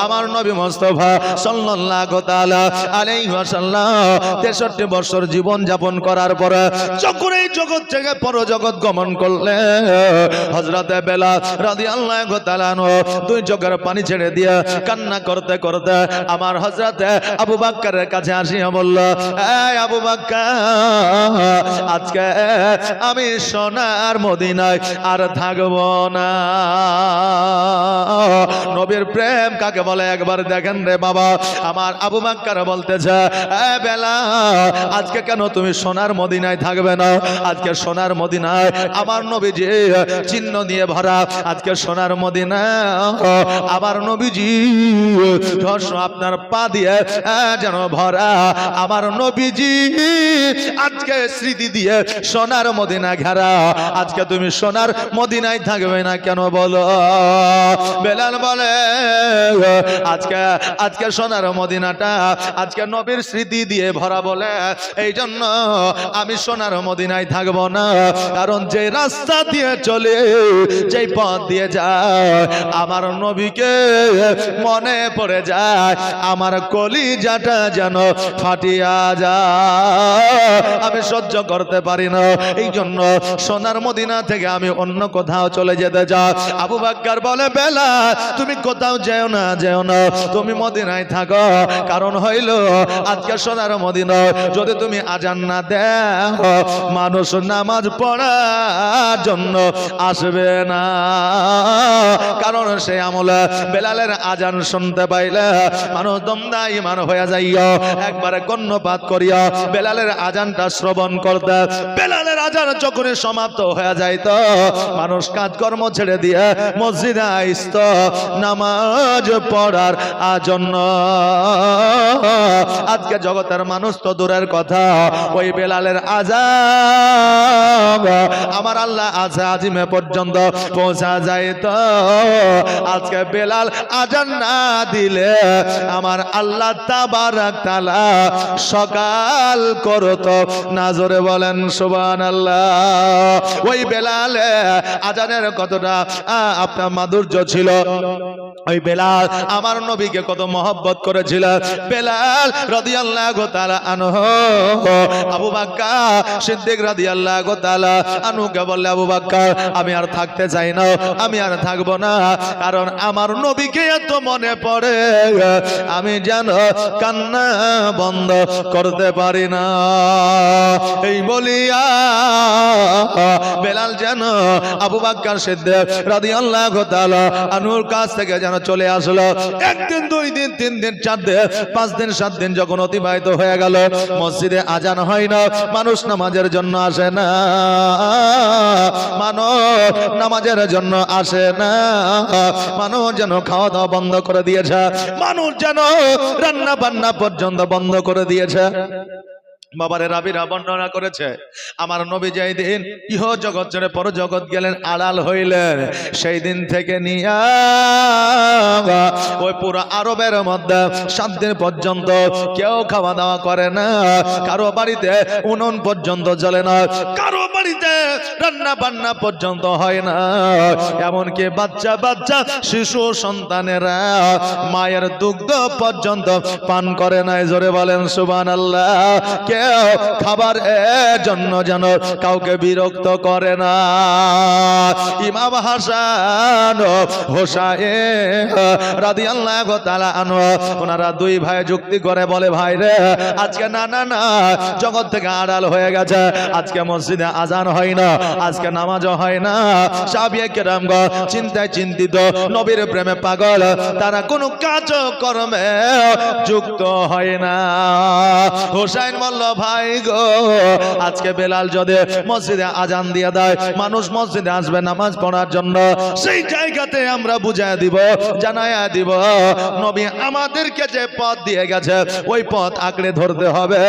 আমার নবী মুস্তাফা সাল্লাল্লাহু তাআলা আলাইহি ওয়াসাল্লাম 63 বছর জীবন যাপন করার পর যখন এই জগৎ থেকে পরজগৎ গমন করলেন, হযরত বেলাল রাদিয়াল্লাহু তাআলা দুই চোখের পানি ছেড়ে দিয়ে কান্না করতে করতে আমার হযরত আবু বকরের কাছে আসিয়া বলল, এই আবু বকর, আজকে আমি সোনার মদিনায় আর থাকব না। নবীর প্রেম কাকে বলে একবার দেখেন রে বাবা। আমার আবু বকর বলতেছে, এ বেলাল, আজকে কেন তুমি সোনার মদিনায় থাকবে না? আজকে সোনার মদিনায় আমার নবীজি চিহ্ন দিয়ে ভরা। আজকে সোনার মদিনা আমার নবীজি আপনার পা দিয়ে যেন ভরা। আমার নবীজি আজকে স্মৃতি দিয়ে সোনার মদিনা ঘেরা। আজকে তুমি সোনার মদিনায় থাকবে না কেন বলো? বেলাল বলে, আজকে সোনার মদিনাটা আজকে নবীর স্মৃতি দিয়ে ভরা বলে এই জন্য আমি সোনার মদিনায় থাকবো না। কারণ যে রাস্তা দিয়ে চলে, যেই পথ দিয়ে যায়, আমার নবীকে মনে পড়ে যায়, আমার কলিজাটা যেন ফাটিয়া যায়। আমি সহ্য করতে পারি না, এই জন্য সোনার মদিনা থেকে আমি অন্য কোথাও চলে যেতে চাই। আবু বকর বলে, বেলাল, তুমি কোথাও যেও না, যেও না, তুমি মদিনায় থাকো। কারণ হইল আজকে সোনার মদিনা যদি তুমি আজান না দেও, মানুষ নামাজ পড়ার জন্য আসবে না। কারণ সে আমলে বেলালের আজান শুনতে পাইলে মানুষ দমদাইমান হয়ে যাইয়া একবারে কর্ণপাত করিয়া বেলালের আজানটা শ্রবণ করতে। বেলালের আজান যখন সমাপ্ত হয়ে যাইত, মানুষ কাজকর্ম ছেড়ে দিয়ে মসজিদে আইসত নামাজ পড়ার জন্য। আজকে জগতের মানুষ তো দূরের কথা, ওই বেলালের আজান আমার আল্লাহ আছে আজিমে পর্যন্ত পৌঁছা যাইত। আজকে বেলাল আজান না দিলে আমার আল্লাহ তাবারাক তাআলা সকাল করত না। জোরে বলেন সুবহানাল্লাহ। ওই বেলালে আজানের কতটা আপনার মাধুর্য ছিল। ওই বেলাল আমার নবীকে কত মহব্বত করেছিল। বেলাল রাদিয়াল্লাহু তাআলা আনহু আবু বকর সিদ্দিক রাদিয়াল্লাহু তাআলা আনহুকে বললে, আবু বকর, আমি আর থাকতে চাই না, আমি আর থাকবো না। কারণ আমার নবীকে এত মনে পড়ে, আমি যেন কান্না বন্ধ করতে পারি না। এই বলিয়া বেলাল যেন আবু বকর সিদ্দিক রাদিয়াল্লাহু তাআলা আনহুর কাছ থেকে যেন চলে আসলো। একদিন, দুই দিন, তিন দিন, 4 দিন, 5 দিন, 7 দিন যখন অতিবাহিত হয়ে গেল, মসজিদে আজান হয় না, মানুষ নামাজের জন্য আসে না, মানুষ নামাজের জন্য আসে না। মানুষ যেন খাওয়া দাওয়া বন্ধ করে দিয়েছে, মানুষ যেন রান্না বান্না পর্যন্ত বন্ধ করে দিয়েছে। বাবারে রাবিরা বর্ণনা করেছে, আমার নবী যেই দিন ইহ জগৎ ছেড়ে পর জগৎ গেলেন, আড়াল হইলেন, সেই দিন থেকে নিয়া ওই পুরো আরবের মধ্যে 7 দিন পর্যন্ত কেউ খাওয়া দাওয়া করে না। কারো বাড়িতে উনুন পর্যন্ত জ্বলে না, কারো বাড়িতে রান্না বান্না পর্যন্ত হয় না। এমনকি বাচ্চা বাচ্চা শিশু সন্তানেরা মায়ের দুগ্ধ পর্যন্ত পান করে না। জোরে বলেন সুবহানাল্লাহ। কেউ খাবারের জন্য যেন কাউকে বিরক্ত করে না। ইমাম হাসান হোসাইন রাদিয়াল্লাহু তাআলা আনহু ওনারা 2 ভাই যুক্তি করে বলে, ভাই রে, আজকে না না না, জগৎ থেকে আড়াল হয়ে গেছে, আজকে মসজিদে আজান হয় না, আজকে নামাজও হয় না। সাহাবায়ে কেরামগণ চিন্তায় চিন্তিত, নবীর প্রেমে পাগল, তারা কোনো কাজ কর্মে যুক্ত হয় না। হোসাইন বলল, ভাই গো, আজকে বেলাল যদি মসজিদে আজান দিয়ে দেয়, মানুষ মসজিদে আসবে নামাজ পড়ার জন্য। সেই জায়গাতে আমরা বুঝায় দিব, জানায়া দিব, নবী আমাদেরকে যে পথ দিয়ে গেছে ওই পথ আঁকড়ে ধরতে হবে,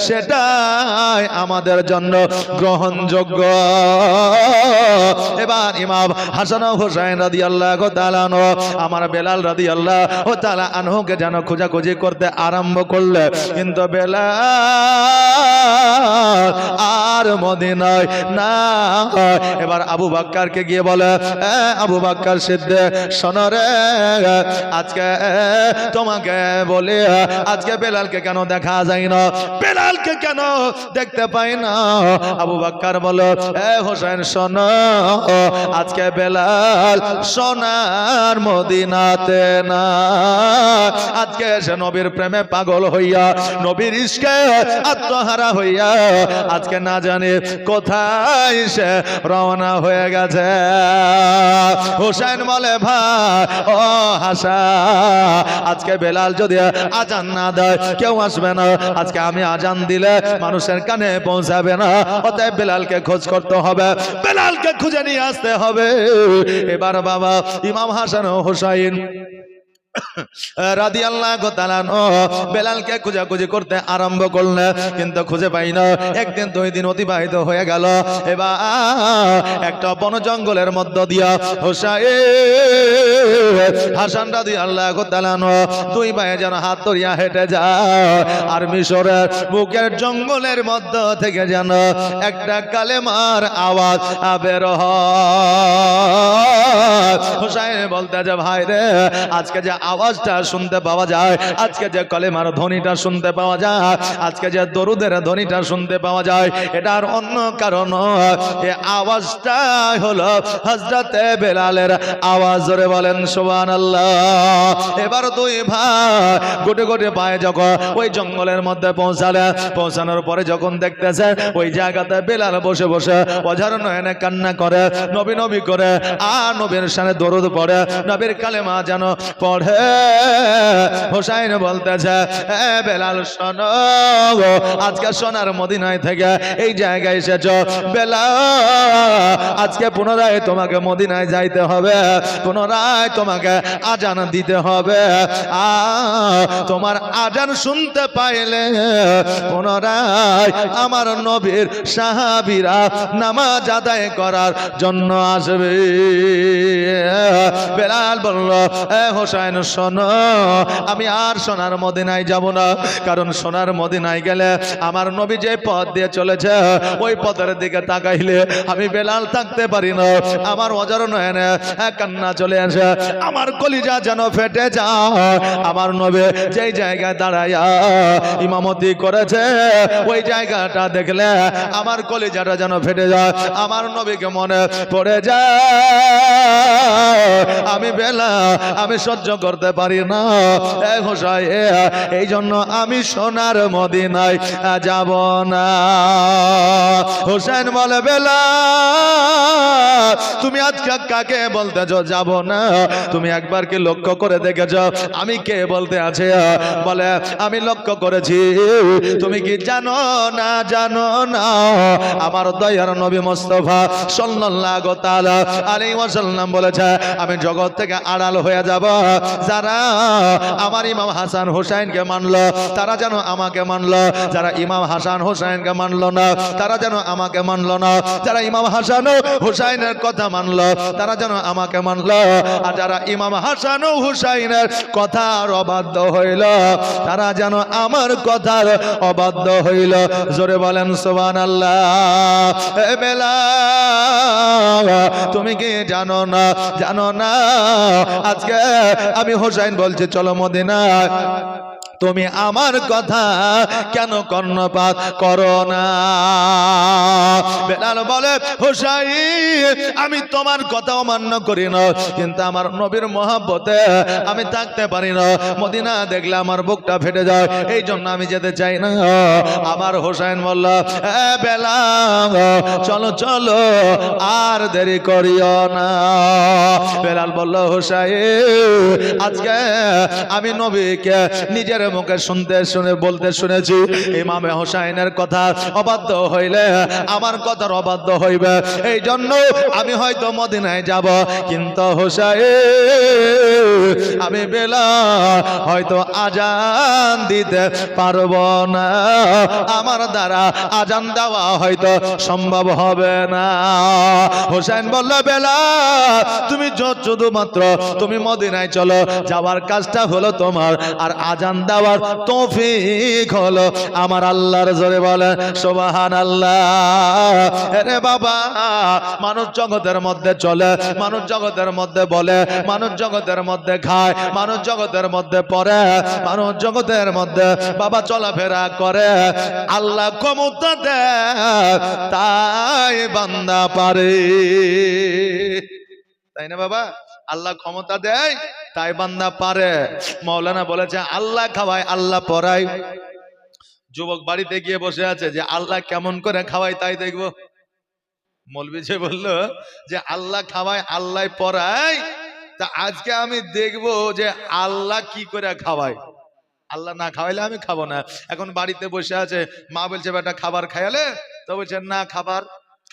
সেটাই আমাদের জন্য গ্রহণযোগ্য। এবার ইমাম হাসান হোসেন রাদিয়াল্লাহু তাআলা আনহু আমার বেলাল রাদিয়াল্লাহু তাআলা আনহুকে যেন খোঁজাখুঁজি করতে আরম্ভ করলে, কিন্তু বেলাল বেলাল আর মদিনায় না। এবার আবু বকরকে গিয়ে বলে, আবু বকর সিদ্দিক শোনো রে, আজকে তোমাকে বলি, আজকে বেলালকে কেন দেখা যায় না, বেলালকে কেন দেখতে পাই না? আবু বকর বলো, হোসেন শোনো, আজকে বেলাল সোনার মদিনাতে না, আজকে সে নবীর প্রেমে পাগল হইয়া, নবীর ইশকে আত্মহারা হইয়া আজকে না জানি কোথায় সে রওনা হয়ে গেছে। হোসেন বলে, ভাই ও হাসান, আজকে বেলাল যদি আজান না দেয় কেউ আসবে না, আজকে আমি আজান দিলে মানুষের কানে পৌঁছাবে না, অতএব বেলালকে খোঁজ করতে হবে, বেলালকে খুঁজে নিয়ে আসতে হবে। এবার বাবা ইমাম হাসান ও হুসাইন রাদিয়াল্লাহু তাআলা বেলালকে খোঁজাখুঁজি করতে আরম্ভ করলেন, কিন্তু খুঁজে পাই না। একদিন দুই দিন অতিবাহিত হয়ে গেল। এবার একটা বন জঙ্গলের মধ্য দিয়া হুসাইন হাসান রাদিয়াল্লাহু তাআলা দুই ভাই যেন হাত ধরিয়া হেঁটে যায়, আর মিশরের বুকের জঙ্গলের মধ্য থেকে যেন একটা কালেমার আওয়াজ বের হয়। হুসাইন বলতে যে, ভাই রে, আজকে যে আওয়াজটা শুনতে পাওয়া যায়, আজকে যে কলেমার ধ্বনিটা শুনতে পাওয়া যায়, আজকে যে দরুদের ধ্বনিটা শুনতে পাওয়া যায়, এটার অন্য কারণ, এই আওয়াজটা হলো হযরতে বেলালের আওয়াজ। জোরে বলেন সুবহানাল্লাহ। এবার দুই ভাই গোটে গোটে পায়ে যখন ওই জঙ্গলের মধ্যে পৌঁছানোর পরে যখন দেখতেছে ওই জায়গাতে বেলাল বসে বসে অঝার নয়নে কান্না করে, নবী নবী করে, আর নবীর শানে দরুদ পড়ে, নবীর কালেমা যেন পড়ে। হোসাইন বলতেছে, বেলাল শোনো, আজকে সোনার মদিনায় থেকে এই জায়গায় এসেছো, বেলাল আজকে পুনরায় তোমাকে মদিনায় যাইতে হবে, পুনরায় তোমাকে আজান দিতে হবে, তোমার আজান শুনতে পাইলে পুনরায় আমার নবীর সাহাবীরা নামাজ আদায় করার জন্য আসবে। বেলাল বলল, হোসেন শোনো, আমি আর সোনার মদিনায় যাব না, কারণ সোনার মদিনায় গেলে আমার নবী যে পথ দিয়ে চলেছে ওই পথের দিকে তাকাইলে আমি বেলাল থাকতে পারি না, আমার অজার নয়নে কান্না চলে আসে, আমার কলিজা যেন ফেটে যায়। আমার নবী যেই জায়গায় দাঁড়াইয়া ইমামতি করেছে ওই জায়গাটা দেখলে আমার কলিজাটা যেন ফেটে যায়, আমার নবীকে মনে পড়ে যায়, আমি বেলাল আমি সহ্য করতে পারি না। এই জন্য আমি সোনার মদিনায় যাব না। হোসেন বলে, বেলাল তুমি আজকে কাকে বলতেছ যাব না? তুমি একবার কি লক্ষ্য করে দেখেছ আমি কে বলতে আছে? বলে, আমি লক্ষ্য করেছি। তুমি কি জানো না? জানো না আমার দয়ার নবী মুস্তাফা সাল্লাল্লাহু তাআলা আলাইহি ওয়াসাল্লাম বলেছে, আমি জগৎ থেকে আড়াল হয়ে যাব, যারা আমার ইমাম হাসান হুসাইনকে মানলো তারা যেন আমাকে মানলো, যারা ইমাম হাসান হুসাইনকে মানলো না তারা যেন আমাকে মানলো না, যারা ইমাম হাসান হুসাইনের কথা মানলো তারা যেন আমাকে মানলো, আর যারা ইমাম হাসান হুসাইনের কথার অবাধ্য হইল তারা যেন আমার কথার অবাধ্য হইল। জোরে বলেন সুবহানাল্লাহ। এ বেলাল তুমি কি জানো না? জানো না আজকে আমি হোসেন বলছি চলো মদিনায়, তুমি আমার কথা কেন কর্ণপাত করো না? বেলাল বলে, হোসাইন আমি তোমার কথা অমান্য করি না, কিন্তু আমার নবীর মহব্বতে আমি থাকতে পারি না, মদিনা দেখলে আমার বুকটা ফেটে যায়, এই জন্য আমি যেতে চাই না। আমার হোসাইন বলল, বেলাল চলো চলো আর দেরি করিও না। বেলাল বলল, হোসাইন আজকে আমি নবীকে নিজের মুখে বলতে শুনেছি, ইমামে হোসাইনের কথা অবাধ্য হইলে আমার কথার অবাধ্য হইবে, এই জন্য আমি হয়তো মদিনায় যাব, কিন্তু হোসাইন আমি বেলাল হয়তো আজান দিতে পারবো না, আমার দ্বারা আজান দেওয়া হয়তো সম্ভব হবে না। হোসেন বলল, বেলাল তুমি শুধুমাত্র তুমি মদিনায় চলো, যাওয়ার কাজটা হলো তোমার, আর আজান দাও দেওয়ার তৌফিক হলো আমার আল্লাহর। জোরে বলেন সুবহানাল্লাহ। আরে বাবা, মানুষ জগতের মধ্যে চলে, মানুষ জগতের মধ্যে বলে, মানুষ জগতের মধ্যে খায়, মানুষ জগতের মধ্যে পড়ে, মানুষ জগতের মধ্যে বাবা চলাফেরা করে। আল্লাহ ক্ষমতা দেয় তাই বান্দা পারে, তাই না বাবা? আল্লাহ ক্ষমতা দেয় তাই বান্দা পারে। মাওলানা বলেছে আল্লাহ খাওয়ায় আল্লাহ পড়ায়। যুবক বাড়িতে গিয়ে বসে আছে যে আল্লাহ কেমন করে খাওয়ায় তাই দেখবো। মৌলবি যে বললো যে আল্লাহ খাওয়ায় আল্লাহ পড়ায়, তা আজকে আমি দেখবো যে আল্লাহ কি করে খাওয়ায়। আল্লাহ না খাওয়াইলে আমি খাবো না। এখন বাড়িতে বসে আছে, মা বলছে বেটা খাবার খাইলে, তো বলছে না খাবার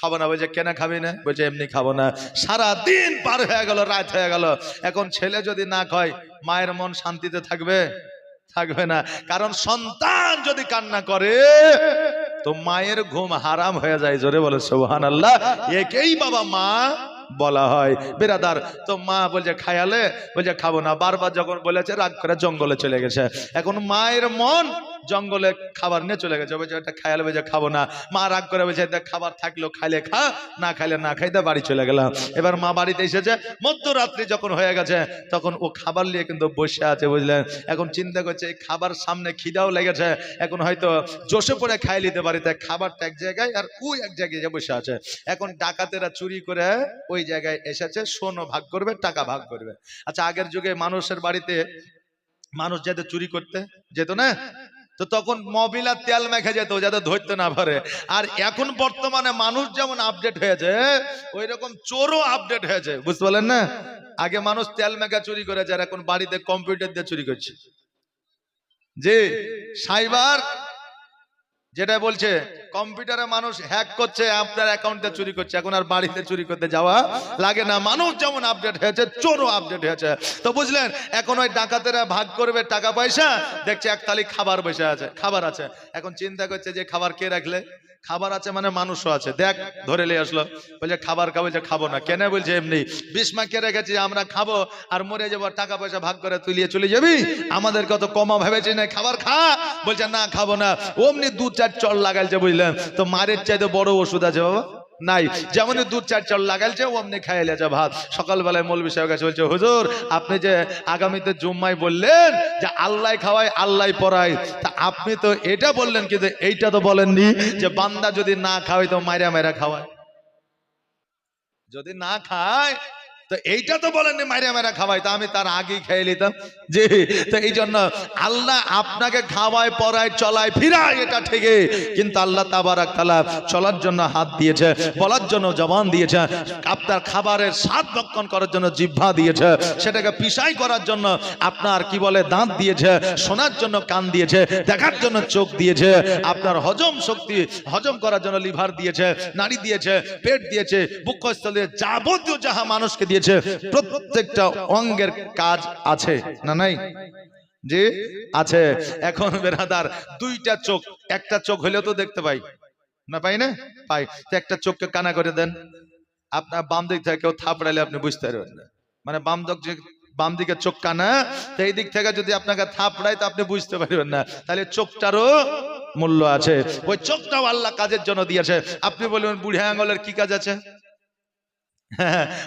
খাবো না। বলছে কেন খাবি না? বলছে এমনি খাবো না। সারা দিন পার হয়ে গেল, রাত হয়ে গেল। এখন ছেলে যদি না খায়, মায়ের মন শান্তিতে থাকবে? থাকবে না। কারণ সন্তান যদি কান্না করে তো মায়ের ঘুম হারাম হয়ে যায়। জোরে বলে সুবহানাল্লাহ। একেই বাবা মা বলা হয়। বেরাদার, তো মা বলছে খায়ালে, বলছে খাবো না। বারবার যখন বলেছে রাগ করে জঙ্গলে চলে গেছে। এখন মায়ের মন জঙ্গলে খাবার নিয়ে চলে গেছে, বলছে এটা খায়ালে, বলছে খাবো না। মা রাগ করে বলছে খাবার থাকলো খাইলে খা, না খাইলে না খাইতে বাড়ি চলে গেলাম। এবার মা বাড়িতে এসেছে, মধ্যরাত্রি যখন হয়ে গেছে তখন ও খাবার নিয়ে কিন্তু বসে আছে, বুঝলেন? এখন চিন্তা করছে এই খাবার সামনে খিদাও লেগেছে, এখন হয়তো জোশে পড়ে খাই নিতে পারি, তাই খাবারটা এক জায়গায় আর ওই এক জায়গায় বসে আছে। এখন ডাকাতেরা চুরি করে ওই জায়গায় এসেছে, সোনো ভাগ করবে, টাকা ভাগ করবে। আচ্ছা, আগের যুগে মানুষের বাড়িতে মানুষ যেত চুরি করতে, যেত না? তো তখন মবিলা তেল মেখে যেত যাতে ধরতে না পারে। আর এখন বর্তমানে মানুষ যেমন আপডেট হয়েছে, ওই রকম চোরও আপডেট হয়েছে, বুঝতে পারলেন না? আগে মানুষ তেল মেখা চুরি করেছে, আর এখন বাড়িতে কম্পিউটার দিয়ে চুরি করছে। যে সাইবার যেটা বলছে, কম্পিউটারে মানুষ হ্যাক করছে, আপনার অ্যাকাউন্টে চুরি করছে। এখন আর বাড়িতে চুরি করতে যাওয়া লাগে না। মানুষ যেমন আপডেট হয়েছে, চোরও আপডেট হয়েছে। তো বুঝলেন, এখন ওই ডাকাতেরা ভাগ করবে টাকা পয়সা, দেখছে এক থালি খাবার বসে আছে, খাবার আছে। এখন চিন্তা করছে যে খাবার কে রাখলে? খাবার আছে মানে মানুষও আছে, দেখ ধরে নিয়ে আসলো। বলছে খাবার খাবো, যে খাবো না। কেন? বলছে এমনি বিস্মা কে রেখেছি, আমরা খাবো আর মরে যাবো, টাকা পয়সা ভাগ করে তুলিয়ে চলে যাবি, আমাদের কত কমা ভেবেছি না, খাবার খা। বলছে না খাবো না। অমনি 2-4 চড় লাগাইছে, বুঝলেন? তো মারের চাইতে বড় ওষুধ আছে বাবা? নাই। যেমন 2-4 চড় লাগাইছে, অমনি খাইলেছে ভাত। সকালবেলায় মৌলভী সাহেব কাছে বলছে হুজুর, আপনি যে আগামীতে জুম্মায় বললেন যে আল্লাহ খাওয়ায় আল্লাহ পড়ায়, তা আপনি তো এটা বললেন, কিন্তু এইটা তো বলেননি যে বান্দা যদি না খাওয়ায় তো মাইরা মাইরা খাওয়ায়। যদি না খায় তো এইটা তো বলেননি মাইরা মাইরা খাওয়াই, তা আমি তার আগেই খেয়ে নিতাম। জি, তো এই জন্য আল্লাহ আপনাকে খাওয়ায়, পড়ায়, চলায়, ফিরায়, এটা ঠিকই, কিন্তু আল্লাহ তাবারাক তাআলা চলার জন্য হাত দিয়েছে, বলার জন্য জবান দিয়েছে, আপনার খাবারের স্বাদ ভক্ষণ করার জন্য জিহ্বা দিয়েছে, সেটাকে পিসাই করার জন্য আপনার কি বলে দাঁত দিয়েছে, শোনার জন্য কান দিয়েছে, দেখার জন্য চোখ দিয়েছে, আপনার হজম শক্তি হজম করার জন্য লিভার দিয়েছে, নাড়ি দিয়েছে, পেট দিয়েছে, বক্ষস্থলে যাবতীয় যাহা মানুষকে দিয়েছে, প্রত্যেকটা অঙ্গের কাজ আছে না নাই? জি আছে। এখন বেরাদার, দুইটা চোখ, একটা চোখ হলেও তো দেখতে পাই না, পাই না? পাই। তো একটা চোখকে কানা করে দেন, আপনার বাম দিক থেকে কেউ থাপড়াইলে আপনি বুঝতে পারবেন না। মানে বাম দিকে চোখ কানা, তো এই দিক থেকে যদি আপনাকে থাপড়ায় তো আপনি বুঝতে পারবেন না। তাহলে চোখটারও মূল্য আছে। ওই চোখটাও আল্লাহ কাজের জন্য দিয়েছে। আপনি বলবেন বুড়া আঙুলের কি কাজ আছে?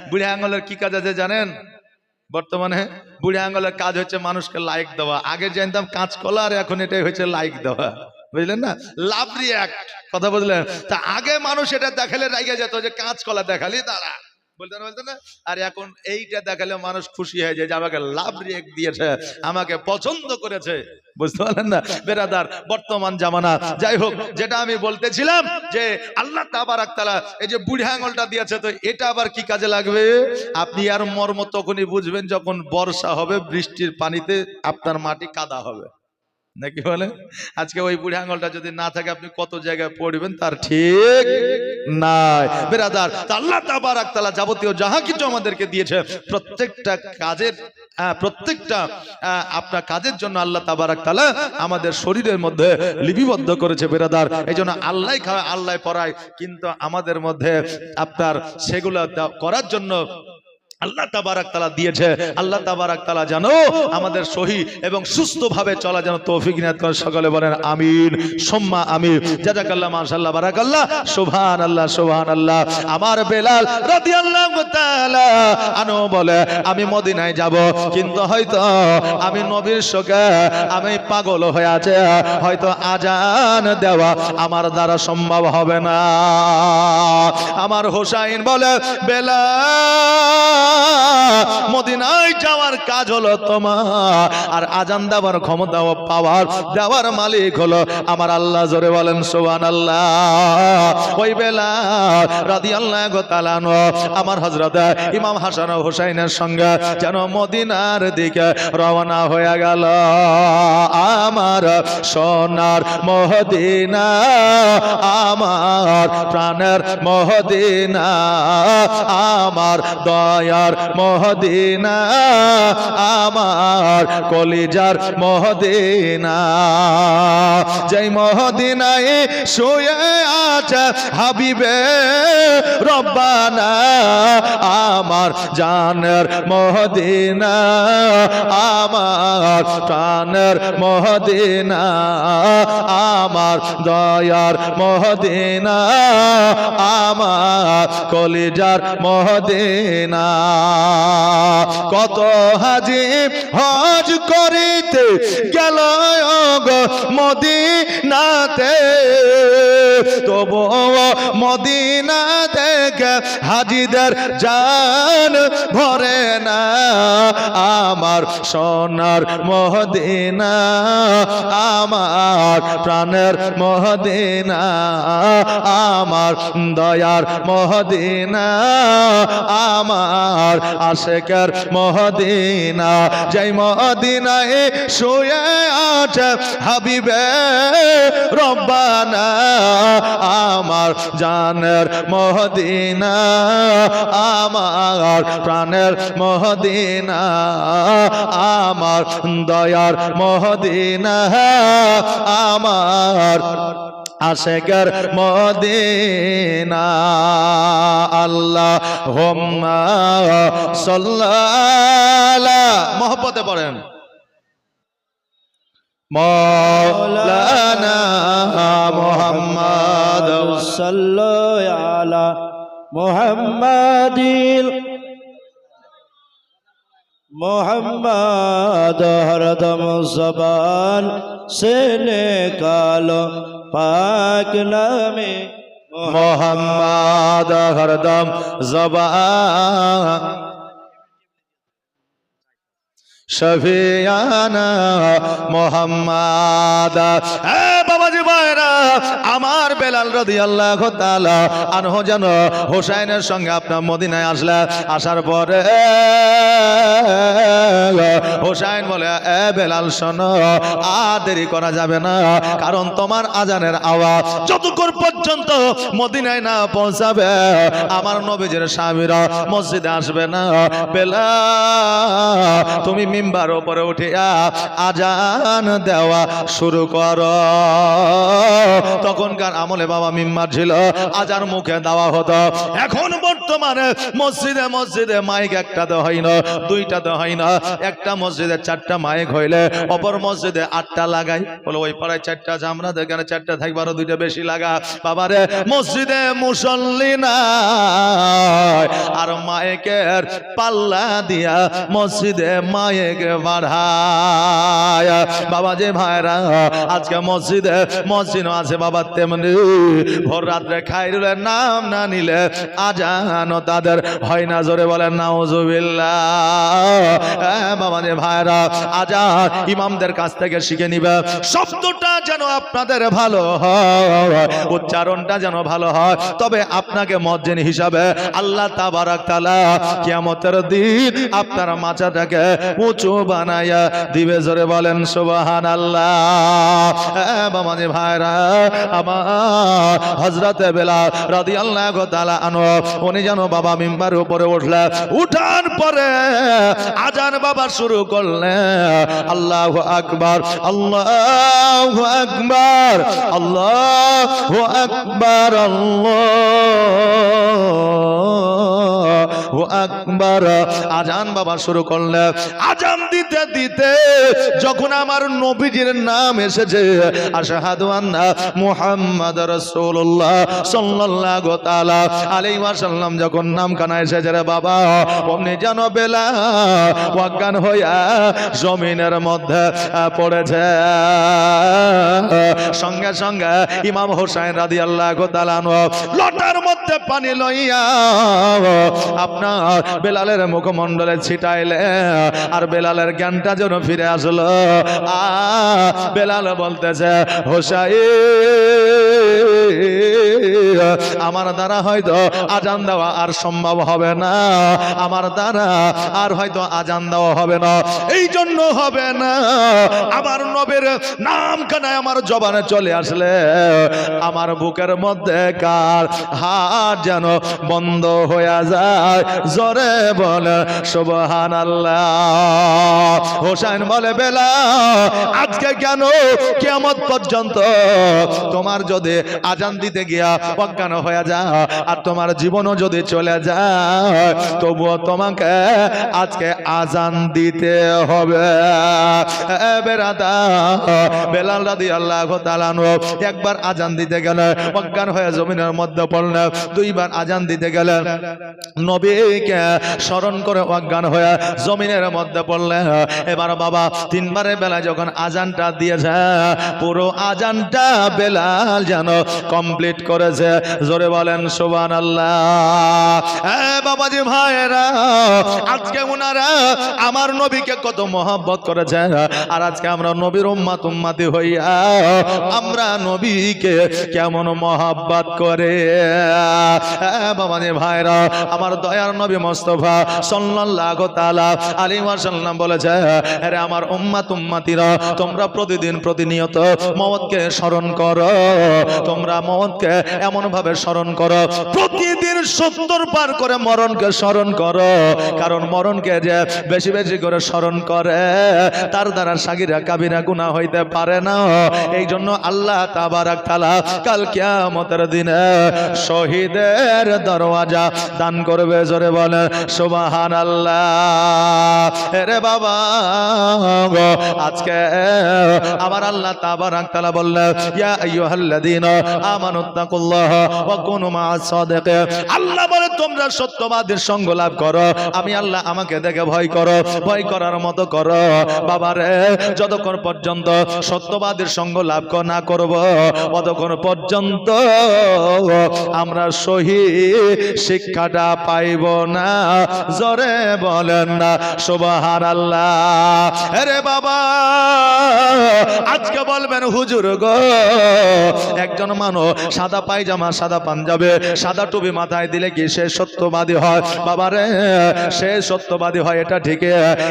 বুড়া আঙুলের কি কাজ আছে জানেন? বর্তমানে বুড়া আঙুলের কাজ হচ্ছে মানুষকে লাইক দেওয়া। আগে জানতাম কাঁচকলা, আর এখন এটাই হচ্ছে লাইক দেওয়া, বুঝলেন না? লাভ রিয়াক্ট, কথা বুঝলেন? তা আগে মানুষ এটা দেখালে রাইগে যেত যে কাঁচকলা দেখালি তারা, বলতেন না? আর এখন এইটা দেখালে মানুষ খুশি হয়ে যায় যে আমাকে লাভ রিয়াক্ট দিয়েছে, আমাকে পছন্দ করেছে, বুঝতে পারলেন না বেরাদার? বর্তমান জামানা। যাই হোক, যেটা আমি বলতেছিলাম যে আল্লাহ তাবারাক তাআলা এই যে বুড়া আঙুলটা দিয়েছে, তো এটা আবার কি কাজে লাগবে? আপনি আর মর্ম তখনই বুঝবেন যখন বর্ষা হবে, বৃষ্টির পানিতে আপনার মাটি কাদা হবে, নাকি বলে? আজকে ওই বুড়া আঙুলটা যদি না থাকে, আপনি কত জায়গায় পড়বেন তার ঠিক নাই বেরাদার। আল্লাহ তাবারাক তাআলা যাবতীয় যাহা কিছু আমাদেরকে দিয়েছে, প্রত্যেকটা কাজের প্রত্যেকটা আপনার কাজের জন্য আল্লাহ তাবারাক তাআলা আমাদের শরীরের মধ্যে লিপিবদ্ধ করেছে বেরাদার। এই জন্য আল্লাহ খাওয়ায় আল্লাহ পড়ায়, কিন্তু আমাদের মধ্যে আপনার সেগুলো করার জন্য আল্লাহ তাবারাক তাআলা দিয়েছে। আল্লাহ তাবারাক তাআলা যেন আমাদের সহি এবং সুস্থভাবে চলা যেন তৌফিক নিয়াত করে, সকলে বলেন আমিন সুম্মা আমিন। জাযাকাল্লাহ, মাশাআল্লাহ, বারাকাল্লাহ, সুবহানাল্লাহ, সুবহানাল্লাহ। আমার বেলাল রাদিয়াল্লাহু তাআলা আনহু বলে আমি মদিনায় যাব, কিন্তু হয়তো আমি নবীর শোকে আমি পাগল হয়ে আছে, হয়তো আজান দেওয়া আমার দ্বারা সম্ভব হবে না। আমার হোসাইন বলে বেলাল মদিনায় যাওয়ার কাজ হলো তোমার, আর আজান দেওয়ার ক্ষমতা ও পাওয়ার দেওয়ার মালিক হলো আমার আল্লাহ। জোরে বলেন সুবহানাল্লাহ। ওই বেলাল রাদিয়াল্লাহু তাআলা আনহু আমার হযরত ইমাম হাসান ও হুসাইনের সঙ্গে যেন মদিনার দিকে রওনা হয়ে গেল। আমার সোনার মদিনা, আমার প্রাণের মদিনা, আমার দয়ার মদিনা, আমার কলিজার মদিনা, যেই মদিনায় শুয়ে আছে হাবিবে রব্বানা, আমার জানের মদিনা, আমার প্রাণের মদিনা, আমার দয়ার মদিনা, আমার কলিজার মদিনা। কত হাজি হজ করিতে গেল গো মদিনাতে, তবু মদিনা থেকে হাজিদের জান ভরে না। আমার সোনার মদিনা, আমার প্রাণের মদিনা, আমার দয়ার মদিনা, আমার আশেকের মদিনা, যেই মদিনায় শুয়ে আছে হাবিবে রব্বানা, আমার জানের মদিনা, আমার প্রাণের মদিনা, আমার দয়ার মদিনা, আমার আশেকের মদিনা। আল্লাহুম্মা সাল্লাল্লাহু মহব্বতে পড়েন মাওলানা মুহাম্মদ সাল্লাল্লাহু আলা মুহাম্মাদিল मोहम्मद हरदम ज़बान से निकालो पाक नामे मोहम्मद हरदम ज़बान शफियाना मोहम्मद। বাবাজি ভাইরা, আমার বেলাল রাদিয়াল্লাহু তাআলা আনহু যেন হুসাইনের সঙ্গে আপনার মদিনায় আসলে, আসার পরে হুসাইন বলে এ বেলাল শোনো, আর দেরি করা যাবে না, কারণ তোমার আজানের আওয়াজ যতক্ষণ পর্যন্ত মদিনায় না পৌঁছাবে আমার নবীজির স্বামীরা মসজিদে আসবে না। বেলাল তুমি মিম্বার উপরে উঠিয়া আজান দেওয়া শুরু করো। তখনকার আমলে বাবা মিম্বার ছিল, আজান মুখে দেওয়া হতো। এখন বর্তমানে মসজিদে মসজিদে মাইক একটাতে হয় না, দুইটাতে হয় না, একটা মসজিদে 4টা মাইক হইলে অপর মসজিদে 8টা লাগাই। বলে ওই পাড়ায় 4টা আছে, আমরা এখানে 4টা থাকবে, আরো 2টা বেশি লাগা। বাবারে মসজিদে মুসল্লি নাই, আর মাইকের পাল্লা দিয়া মসজিদে মাইক বাড়ায়। বাবা যে ভাইরা, আজকে মসজিদে মসজিদ আছে বাবা, তেমনি ভোর রাত্রে খাইরুলের নাম না নিলে আজান তাদের হয় না। জোরে বলেন নাউজুবিল্লাহ। বাবা যে ভাইরা, আজান ইমামদের কাছ থেকে শিখে নিবে, শব্দটা যেন আপনাদের ভালো হয়, উচ্চারণটা যেন ভালো হয়, তবে আপনাকে মুয়াজ্জিন হিসাবে আল্লাহ তাবারাক তাআলা কিয়ামতের দিন আপনার মাথাটাকে উঁচু বানায়া দিবে। জোরে বলেন সুবহানাল্লাহ। বাবা যে ভাইরা, আমার হযরতে বেলাল রাদিয়াল্লাহু তাআলা আনহু উনি যেন বাবা মিম্বারের উপরে উঠলেন, উঠার পরে আজান বাবা শুরু করলেন, আল্লাহু আকবার, আল্লাহু আকবার, আল্লাহু আকবার, আল্লাহু আকবার। আজান বাবা শুরু করলে আজান দিতে দিতে যখন আমার নবীজির নাম এসেছে আশহাদু আন্না মুহাম্মাদ রাসূলুল্লাহ সাল্লাল্লাহু তাআলা আলাইহি ওয়াসাল্লাম যখন নাম কানা এসেছে রে বাবা, অমনি যেন বেলাল অজ্ঞান হইয়া জমিনের মধ্যে পড়েছে। সঙ্গে সঙ্গে ইমাম হোসেন রাদিয়াল্লাহু তাআলা লটার মধ্যে পানি লইয়া আপনার বেলালের মুখমণ্ডলে ছিটাইলে আর বেলালের জ্ঞানটা যেন ফিরে আসলো। বেলাল বলতেছে হোসাইন আমার দ্বারা হয়তো আজান দেওয়া আর সম্ভব হবে না, আমার দ্বারা আর হয়তো আজান দেওয়া হবে না। এই জন্য হবে না, আমার নবীর নাম কানায় আমার জবানে চলে আসলে আমার বুকের মধ্যে কার হাত যেন বন্ধ হয়ে যায়। জোরে বলে সুবহানাল্লাহ। হোসেন বলে বেলাল আজকে কেন কিয়ামত পর্যন্ত তোমার যদি আজান দিতে গিয়া অজ্ঞান হয়ে যায় আর তোমার জীবনও যদি চলে যায় তবুও তোমাকে আজকে আজান দিতে হবে। বেলাল রাদিয়াল্লাহু তাআলা একবার আজান দিতে গেলে অজ্ঞান হয়ে জমিনের মধ্যে পড়লেন, দুইবার আজান দিতে গেলে নবীকে স্মরণ করে অজ্ঞান হয়ে জমিনের মধ্যে পড়লেন। এবার বাবা তিনবারের বেলা যখন আজানটা দিয়েছে পুরো আজানটা বেলাল যেন কমপ্লিট করেছে। জোরে বলেন সুবহানাল্লাহ। বাবাজি ভাইরা আজকে ওনারা আমার নবীকে কত মহব্বত করেছে আর আজকে আমরা নবীর উম্মতি হইয়া আমরা নবীকে কেমন মহব্বত করে। বাবাজি ভাইরা আমার দয়ার নবী মুস্তাফা সাল্লাল্লাহু তাআলা আলাইহি ওয়াসাল্লাম বলেছে আরে আমার উম্মতিরা তোমরা প্রতিদিন প্রতিনিয়ত মওতকে স্মরণ করো, তোমরা মওতকে এমন ভাবে স্মরণ করো প্রতিদিন 70 পার করে মরণকে স্মরণ করো, কারণ মরণকে যে বেশি বেশি করে স্মরণ করে তার দ্বারা সাগীরা কাবীরা গুনাহ হইতে পারে না। এই জন্য আল্লাহ তাবারাক তাআলা কাল কিয়ামতের দিনে শহীদের দরওয়াজা দান করবে। জোরে বলে সুবহানাল্লাহ। আরে বাবা আজকে আমার আল্লাহ তাবারাক তাআলা বললেন ইয়া আইয়ুহাল্লাযীনা আমানুত্তাকুল্লাহ ওয়া কুনু মা'আস সাদিকিন। আল্লাহ বলে তোমরা সত্যবাদীর সঙ্গ লাভ করো, আমি আল্লাহ আমাকে দেখে ভয় করো, ভয় করার মতো করো। বাবারে যতক্ষণ পর্যন্ত সত্যবাদীর সঙ্গ লাভ না করব ততক্ষণ পর্যন্ত আমরা সহি শিক্ষাটা পাইব না। জোরে বলেন না সুবহানাল্লাহ। আরে বাবা আজকে বলবেন হুজুর গো একজন মানুষ সাদা পায়জামা সাদা পাঞ্জাবে সাদা টুপি মাথায় দিলে কি সে সত্যবাদী হয়? বাবারে সে সত্যবাদী হয় এটা ঠিক,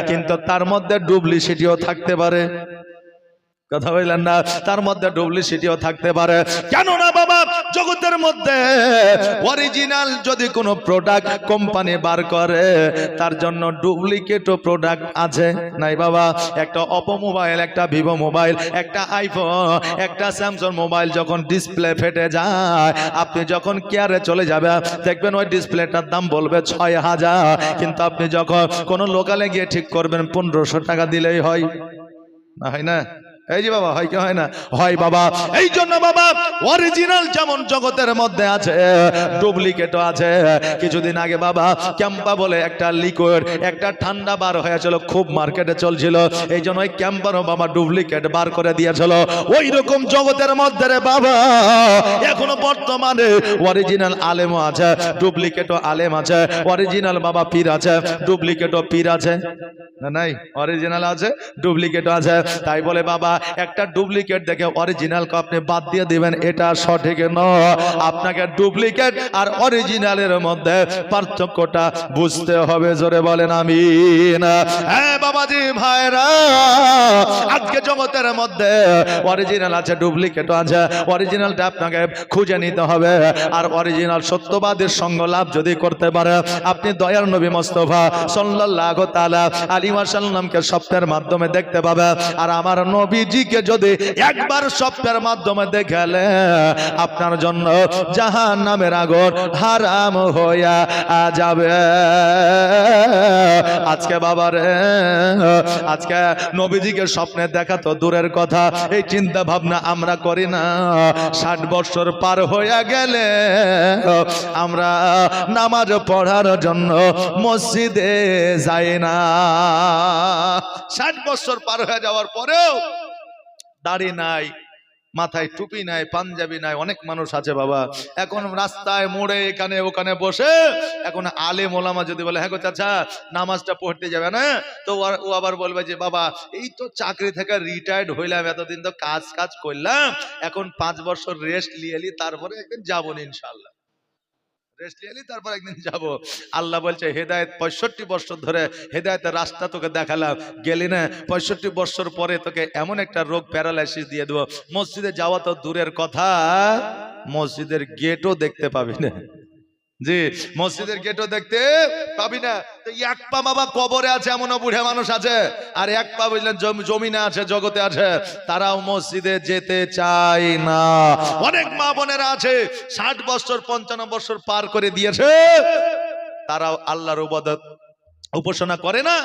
কিন্তু তার মধ্যে ডুপ্লিসিটিও থাকতে পারে। কথা বললেন না? তার মধ্যে ডুপ্লিসিটিও থাকতে পারে। কেন না বাবা জগতের মধ্যে অরিজিনাল যদি কোনো প্রোডাক্ট কোম্পানি বার করে তার জন্য ডুপ্লিকেটও প্রোডাক্ট আছে নাই বাবা? একটা অপো মোবাইল, একটা ভিভো মোবাইল, একটা আইফোন, একটা স্যামসাং মোবাইল যখন ডিসপ্লে ফেটে যায় আপনি যখন কেয়ারে চলে যাবে দেখবেন ওই ডিসপ্লেটার দাম বলবে 6000, কিন্তু আপনি যখন কোনো লোকালে গিয়ে ঠিক করবেন 1500 টাকা দিলেই হয় না, হয় না? এই যে বাবা হয় কি হয় না? হয় বাবা। এই জন্য বাবা অরিজিনাল যেমন জগতের মধ্যে আছে ডুপ্লিকেটও আছে। কিছুদিন আগে বাবা ক্যাম্পা বলে একটা লিকুইড একটা ঠান্ডা বার হয়েছিল, খুব মার্কেটে চলছিল, এই জন্য ওই ক্যাম্পারও বাবা ডুপ্লিকেট বার করে দিয়েছিল। ওই রকম জগতের মধ্যে রে বাবা এখনো বর্তমানে অরিজিনাল আলেমও আছে, ডুপ্লিকেটও আলেম আছে, অরিজিনাল বাবা পীর আছে, ডুপ্লিকেটও পীর আছে না নাই? অরিজিনাল আছে ডুপ্লিকেটও আছে। তাই বলে বাবা একটা ডুপ্লিকেট দেখে অরিজিনালকে আপনি বাদ দিয়ে দিবেন এটা সঠিক নয়। আপনাকে ডুপ্লিকেট আর অরিজিনালের মধ্যে পার্থক্যটা বুঝতে হবে। জোরে বলেন আমিন। হ্যাঁ বাবাজি ভাইরা আজকে জগতের মধ্যে অরিজিনাল আছে ডুপ্লিকেটও আছে, অরিজিনালটা আপনাকে খুঁজে নিতে হবে। আর অরিজিনাল সত্যবাদীর সঙ্গ লাভ যদি করতে পারে আপনি দয়ার নবী মুস্তাফা সাল্লাল্লাহু তাআলা আলাইহি ওয়াসাল্লামকে স্বপ্নের মাধ্যমে দেখতে পাবে। আর আমার নবী নবীজিকে যদি একবার স্বপ্নের মাধ্যমে দেখালে আপনার জন্য জাহান্নামের আগুন হারাম হইয়া যাবে। আজকে বাবারে, আজকে নবীজিকে স্বপ্নে দেখা তো দূরের কথা, এই চিন্তা ভাবনা আমরা করি না। 60 বছর পার হইয়া গেলে আমরা নামাজ পড়ার জন্য মসজিদে যাই না। 60 বছর পার হয়ে যাওয়ার পরেও দাড়ি নাই, মাথায় টুপি নাই, পাঞ্জাবি নাই। অনেক মানুষ আছে বাবা এখন রাস্তায় মোড়ে এখানে ওখানে বসে, এখন আলেম ওলামা যদি বলে হ্যাঁ গো চাচা নামাজটা পড়তে যাবে না, তো ও আবার বলবে যে বাবা এই তো চাকরি থেকে রিটায়ার্ড হইলাম, এতদিন তো কাজ করলাম, এখন 5 বছর রেস্ট লিয়েলি তারপরে একদিন যাবো না ইনশাআল্লাহ, রেস্ট লিয়েলি তারপর একদিন যাব। আল্লাহ বলছে হেদায়েত 65 বছর ধরে হেদায়েতের রাস্তা তোকে দেখালাম, গেলি না, 65 বছর পরে তোকে এমন একটা রোগ প্যারালাইসিস দিয়ে দেবো, মসজিদে যাওয়া তো দূরের কথা, মসজিদের গেটও দেখতে পাবি না। জি, মসজিদের গেটও দেখতে পাবি না। তো এক পা বাবা কবরে আছে, এমনও বুড়া মানুষ আছে, আর এক পা বুঝলেন জমিনে আছে, জগতে আছে, তারাও মসজিদে যেতে চায় না। অনেক মা বোনেরা আছে 60 বছর 55 বছর পার করে দিয়েছে, তারাও আল্লাহর ইবাদত উপাসনা করে না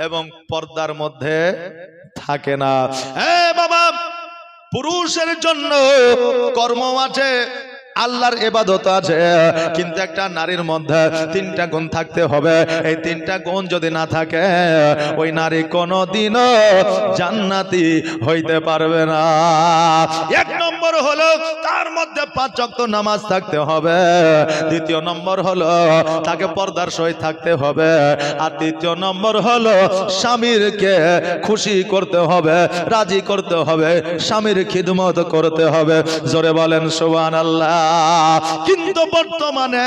এবং পর্দার মধ্যে থাকে না। বাবা, পুরুষের জন্য কর্ম আছে, আল্লাহর ইবাদত আছে, কিন্তু একটা নারীর মধ্যে 3টা গুণ থাকতে হবে। এই 3টা গুণ যদি না থাকে ওই নারী কোনোদিনও জান্নাতি হইতে পারবে না। 1 নম্বর হলো তার মধ্যে 5 ওয়াক্ত নামাজ থাকতে হবে। 2য় নম্বর হলো তাকে পর্দার সহিত থাকতে হবে। আর 3য় নম্বর হলো স্বামীরকে খুশি করতে হবে, রাজি করতে হবে, স্বামীর খিদমত করতে হবে। জোরে বলেন সুবহানাল্লাহ। কিন্তু বর্তমানে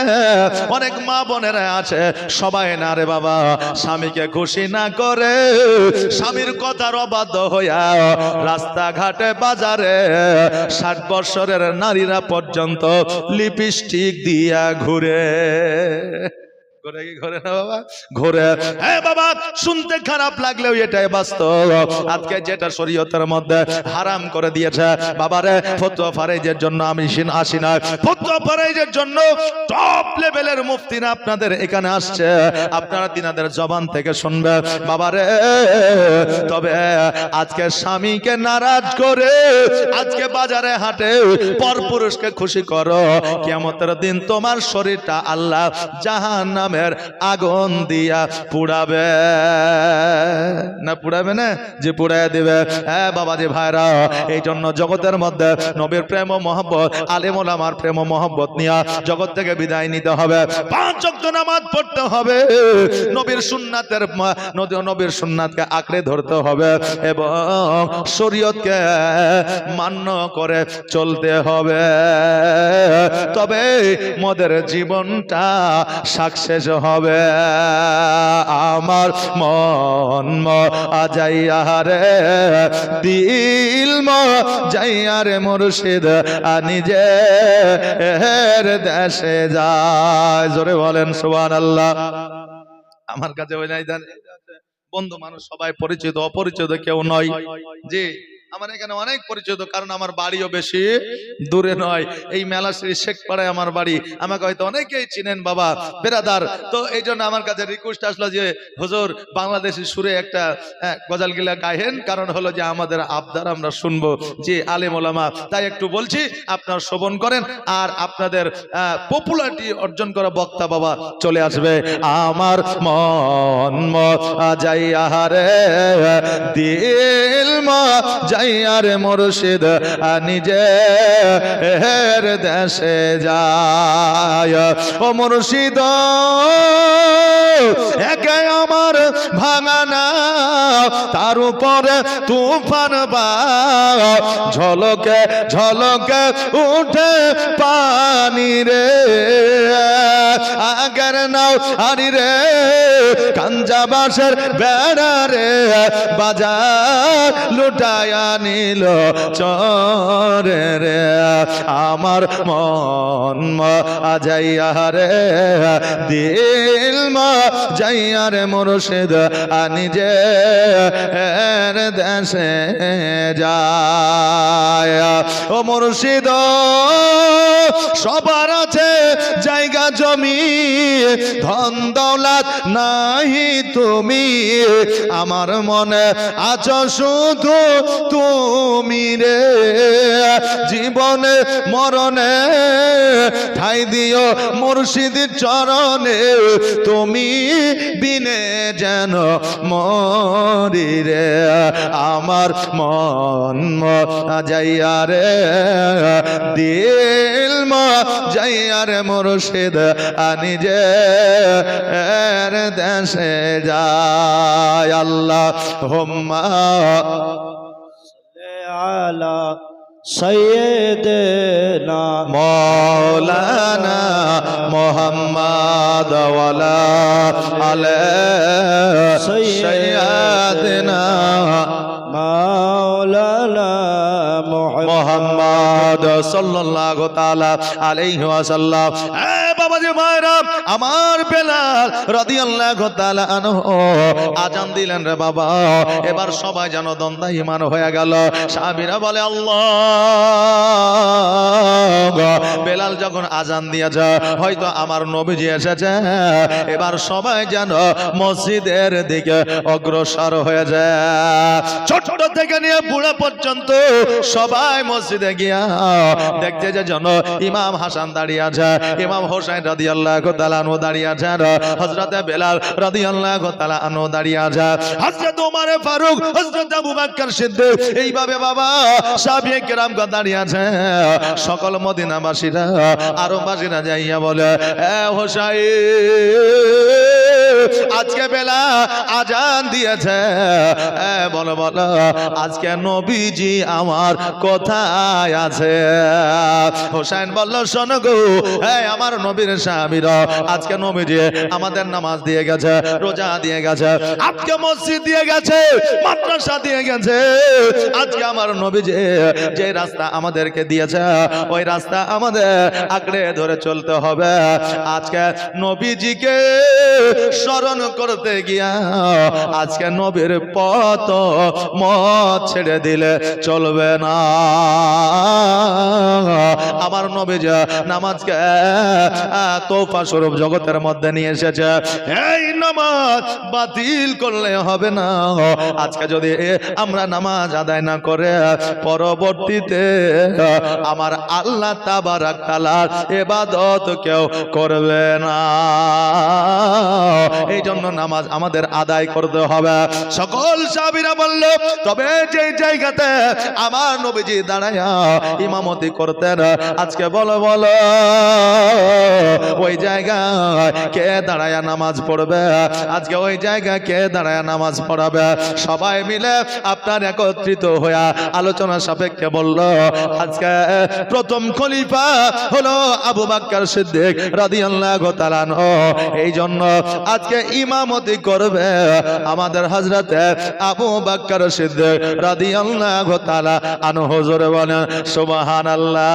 অনেক মা বোনেরা আছে, সবাই না রে বাবা, স্বামীকে খুশি না করে স্বামীর কথার অবাধ্য হইয়া রাস্তাঘাটে বাজারে 60 বছরের নারীরা পর্যন্ত লিপস্টিক দিয়া ঘুরে। ঘুরে না বাবা, ঘুরে। হ্যাঁ বাবা, শুনতে খারাপ লাগলেও এটাই বাস্তব। আজকে যেটা শরীয়তের মধ্যে হারাম করে দিয়েছে বাবারে, ফতোয়া ফারাইজের জন্য আমি আসি না, ফতোয়া ফারাইজের জন্য টপ লেভেলের মুফতিরা আপনাদের এখানে আসছে, আপনারা তিনাদের জবান থেকে শুনবে বাবারে। তবে আজকে স্বামীকে নারাজ করে আজকে বাজারে হাটে পরপুরুষকে খুশি করো, কিয়ামতের দিন তোমার শরীরটা আল্লাহ জাহান্নামে আগুন দিয়া পুড়াবে না, পুড়াবে না, যে পুড়ায় দিবে। হ্যাঁ বাবা যে ভাইরা, এই জন্য জগতের মধ্যে নবীর প্রেম ও মহব্বত, আলেম ওলামার প্রেম ও মহব্বত নিয়ে জগৎ থেকে বিদায় নিতে হবে। 5 ওয়াক্ত নামাজ পড়তে হবে, নবীর সুন্নাতকে আঁকড়ে ধরতে হবে এবং শরীয়তকে মান্য করে চলতে হবে। তবে মোদের জীবনটা সাকসেস হবে। আমার মন যাইয়া রে, দিল যাইয়া রে মুর্শিদ নিজে দেশে যায়। জোরে বলেন সুবহানাল্লাহ। আমার কাছে ওই নাই বন্ধু মানুষ সবাই পরিচিত, অপরিচিত কেউ নয়। জি, আমার এখানে অনেক পরিচিত, কারণ আমার বাড়িও বেশি দূরে নয়। এই মেলাশ্রী শেখপাড়ায় আমার বাড়ি, আমাকে হয়তো অনেকেই চিনেন বাবা বেরাদার। তো এই জন্য আমার কাছে রিকোয়েস্ট আসলো যে হুজুর বাংলাদেশি সুরে একটা গজাল গিলা গাইহেন, কারণ হলো যে আমাদের আবদার আমরা শুনবো, যে আলেম ওলামা, তাই একটু বলছি, আপনারা শ্রবণ করেন। আর আপনাদের পপুলারিটি অর্জন করা বক্তা বাবা চলে আসবে। আমার মন যাইয়া রে, দিল যাইয়া রে মুর্শিদ নিজে দেশে যায়। ও মুর্শিদ একে আমার ভাঙানা, তার উপরে তুফান বা ঝলকে ঝলকে উঠে পানি রে, আগের নাও আনি রে, কাঞ্জা বাঁশের বেড়া রে, বাজার লুটায়া নিল চরে রে আমার মন যাইয়া রে দিল যাইয়া রে মুর্শিদ নিজে দেশে যায় ও মুর্শিদ সবার আছে জায়গা জমি ধন দৌলত নাহি তুমি আমার মনে আছো শুধু তুমি রে জীবনে মরণে ঠাই দিও মুর্শিদের চরণে তুমি বিনে যেন মরি রে আমার মন যাইয়া রে দিল যাইয়া রে মুর্শিদ নিজে দেশে যায় আল্লাহ হুম্মা আলা সৈয়দনা মৌলানা মোহাম্মদ ওয়ালা আলে সৈয়দনা মাওলানা মোহাম্মদ সাল্লাল্লাহু তাআলা আলাইহি ওয়াসাল্লাম বাবাজি মায়েরা আমার বেলাল রাদিয়াল্লাহু তাআলা আনহু আজান দিলেন রে বাবা এবার সবাই যেন দ্বন্দ্বায়মান হয়ে গেল সাহাবীরা বলে আল্লাহ বেলাল যখন আজান দিয়েছে হয়তো আমার নবীজি এসেছে এবার সবাই যেন মসজিদের দিকে অগ্রসর হয়ে যায় ছোট থেকে নিয়ে বুড়া পর্যন্ত সবাই মসজিদে গিয়া দেখতে যে যেন ইমাম হাসান দাঁড়িয়ে আছে ইমাম হোসেন রাদিয়াল্লাহু তাআলা আনহু দাঁড়িয়ে আছেন হযরতে বেলাল রাদিয়াল্লাহু তাআলা আনহু দাঁড়িয়ে আছে হযরত ওমর ফারুক হযরত আবু বকর সিদ্দিক এইভাবে বাবা সাহাবায়ে কেরাম দাঁড়িয়ে আছে সকল মদিনাবাসীরা আরববাসীরা যাইয়া বলে এ হোসেন আজকে বেলা আজান দিয়েছে বলো বলো আজকে নবীজি আমার কোথায় আছে হোসেন বলল শোনো গো আমার নবীর সাহাবীরা আজকে নবীজি আমাদের নামাজ দিয়ে গেছে রোজা দিয়ে গেছে আজকে মসজিদ দিয়ে গেছে মাদ্রাসা দিয়ে গেছে আজকে আমার নবীজি যে রাস্তা আমাদেরকে দিয়েছে ওই রাস্তা আমাদের আঁকড়ে ধরে চলতে হবে আজকে নবীজিকে স্মরণ করতে গিয়া আজকে নবীর পথ মত ছেড়ে দিলে চলবে না আমার নবী যে নামাজকে তোফা স্বরূপ জগতের মধ্যে নিয়ে এসেছে এই নামাজ বাতিল করলে হবে না আজকে যদি আমরা নামাজ আদায় না করে পরবর্তীতে আমার আল্লাহ তাবারাক তাআলার ইবাদত কেউ করবে না এই জন্য নামাজ আমাদের আদায় করতে হবে সকল সাহাবীরা বলল তবে যে জায়গাতে আমার নবীজি দাঁড়ায়া ইমামতি করতেন আজকে বলো বলো ওই জায়গায় কে দাঁড়ায়া নামাজ পড়বে আজকে ওই জায়গায় কে দাঁড়ায়া নামাজ পড়াবে সবাই মিলে আপনার একত্রিত হয়ে আলোচনা সাপেক্ষে বলল আজকে প্রথম খলিফা হলো আবু বকর সিদ্দিক রাদিয়াল্লাহু তাআলা আনহু এই জন্য আজকে ইমামতি করবে আমাদের হযরতে আবু বকর সিদ্দিক রাদিয়াল্লাহু তাআলা আনহু হুজুরে বলেন সুবহানাল্লাহ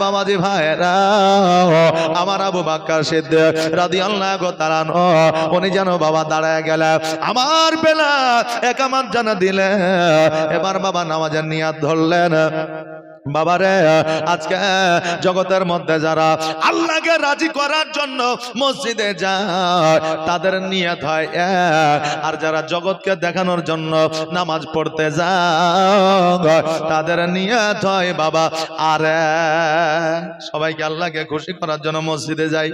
বাবাজি ভাইরা আমার আবু বকর সিদ্দিক রাদিয়াল্লাহু তাআলা আনহু উনি যেন বাবা দাঁড়ায় গেলেন আমার বেলা একামত জানা দিলে এবার বাবা নামাজের নিয়াত ধরলেন বাবারে আজকে জগতের মধ্যে যারা আল্লাহকে রাজি করার জন্য মসজিদে যায় তাদের নিয়ত হয় এক আর যারা জগৎকে দেখানোর জন্য নামাজ পড়তে যায় তাদের নিয়ত হয় বাবা আর সবাইকে আল্লাহকে খুশি করার জন্য মসজিদে যায়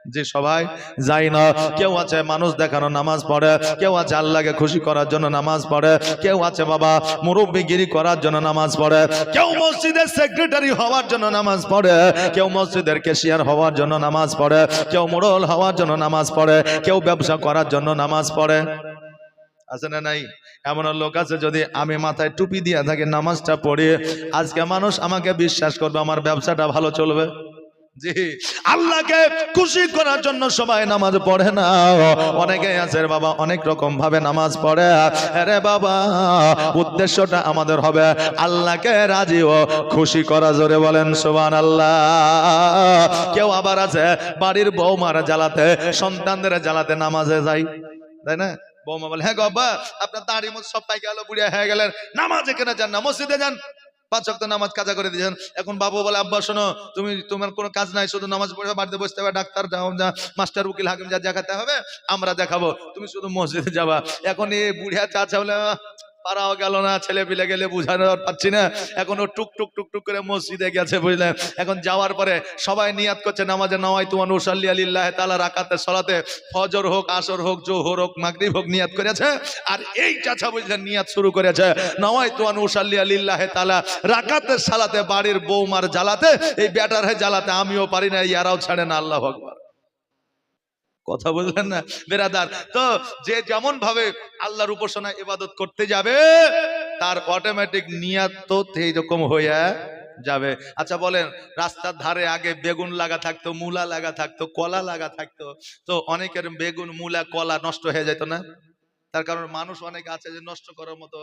যে সবাই যাই না কেউ আছে মানুষ দেখানো নামাজ পড়ে কেউ আছে আল্লাহকে খুশি করার জন্য নামাজ পড়ে কেউ আছে বাবা মুরব্বিগিরি করার জন্য নামাজ পড়ে কেউ মসজিদের সেক্রেটারি হওয়ার জন্য নামাজ পড়ে কেউ মসজিদের ক্যাশিয়ার হওয়ার জন্য নামাজ পড়ে কেউ মোড়ল হওয়ার জন্য নামাজ পড়ে কেউ ব্যবসা করার জন্য নামাজ পড়ে আছে না নাই এমন লোক আছে যদি আমি মাথায় টুপি দিয়ে থাকি নামাজটা পড়ি আজকে মানুষ আমাকে বিশ্বাস করবে আমার ব্যবসাটা ভালো চলবে জি, আল্লাহকে খুশি করার জন্য সবাই নামাজ পড়ে না। অনেকে আছে বাবা অনেক রকম ভাবে নামাজ পড়ে। আরে বাবা, উদ্দেশ্যটা আমাদের হবে আল্লাহকে রাজি ও খুশি করা। জোরে বলেন সুবহানাল্লাহ। কেউ আবার আছে বাড়ির বৌমারা জ্বালাতে, সন্তানদের জ্বালাতে নামাজে যায়, তাই না? বৌমা বলে, হ্যাঁ গো আব্বা, আপনার দাড়ি মুখ সব পাই গেল, বুড়িয়া হয়ে গেলেন, নামাজে কেন যান না, মসজিদে যান, 5 ওয়াক্ত নামাজ কাজা করে দিয়েছেন। এখন বাবু বলে, আব্বা শোনো, তোমার কোনো কাজ নাই, শুধু নামাজ পড়ে বাড়িতে বসতে হবে, ডাক্তার মাস্টার উকিল হাকিম যা দেখাতে হবে আমরা দেখাবো, তুমি শুধু মসজিদে যাবা। এখন এই বুড়িয়া চাচা বলে, পারাও গেল না, ছেলে পিলে গেলে বুঝানো পাচ্ছি না, এখন ও টুক টুক টুক টুক করে মসজিদে গেছে, বুঝলেন? এখন যাওয়ার পরে সবাই নিয়াত করছে নামাজে, নাওয়াই তুমান উসাল্লি আলিল্লাহ তাআলা রাকাতে সালাতে, ফজর হোক, আসর হোক, জোহর হোক, মাগরিব হোক, নিয়াত করেছে। আর এই চাচা বুঝলেন নিয়াত শুরু করেছে, নাওয়াই তুমান উসাল্লি আলিল্লাহ তাআলা রাকাতে সালাতে, বাড়ির বৌমার জ্বালাতে, এই ব্যাটার হে জ্বালাতে আমিও পারি না, ইয়ারাও ছাড়ে না। আল্লাহু আকবার। কথা বুঝলেন না বেরাদার? তো যে যেমন ভাবে আল্লাহর উপাসনা ইবাদত করতে যাবে, তার অটোমেটিক নিয়াত তো এইরকম হয়ে যাবে। আচ্ছা বলেন, রাস্তার ধারে আগে বেগুন লাগা থাকতো, মূলা লাগা থাকতো, কলা লাগা থাকতো, তো অনেকের বেগুন, মূলা, কলা নষ্ট হয়ে যেত না? তার কারণ মানুষ অনেক আছে যে নষ্ট করার মতো